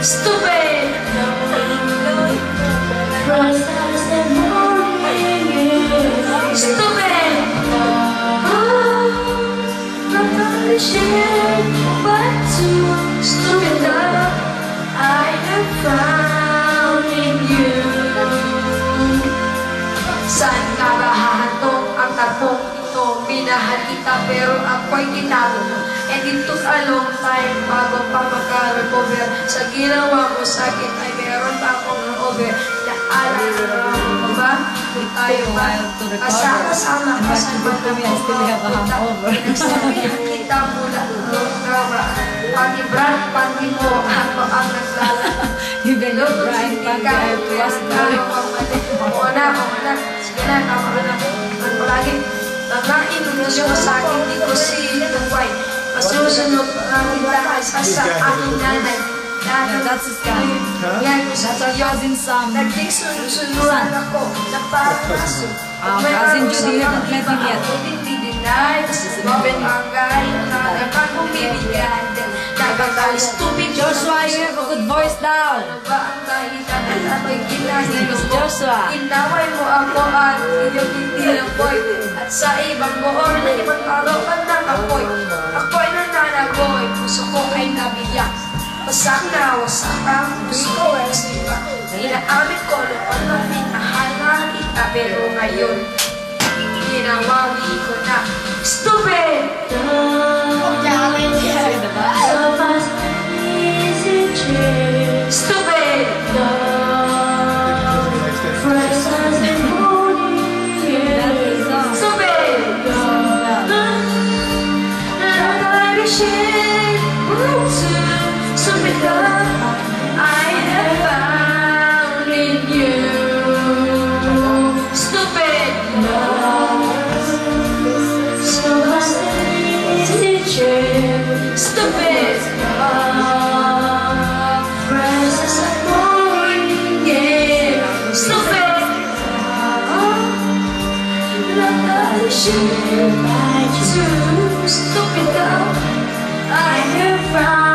Stupid. Stupid. But too stupid love I have found in you. Saan ka ba hahantong ang tagpong ito? Minahal kita pero ako'y tinago mo. And it took a long time bago pa maka-recover. Sa ginawa mo sa akin ay meron pa akong over. Naalala mo ba? Kung tayo ba? Kasama ka sa mga pinagsabihan kita mula noong nakaraan. Pati brand, pati mo ako ang naglalala. You can go right back there to us. Oo na. Sige na, tama na. Ang palagi, nangain mo siya sa akin, di ko sinuway. Masusunod ang kita sa aking nanay. That's his cousin. That's our cousin Sam. Nagkisunusunuan ako, napapasok. Cousin Judy haven't met him yet. Hindi dinay, bawang angay, nakakang bumibigyan. Kagagay, stupid Joshua, you have a good voice now. Ano ba ang dahilan at ako'y His name is Joshua. Inaway mo ako at iyong hindi ng boy. At sa ibang buhor na ibang karoon ng apoy. Ako'y nananagoy, puso ko ay nabiyak. Wasak na wasak ang puso ko ay sipa. Inaamin ko noon na minahal na kita. Pero ngayon, ginawawi ko na. Stupid! Stupid! Stupid love I have found in you. Stupid love, so much teacher. Stupid love, precious and boring, yeah. Stupid love, stupid love I have found.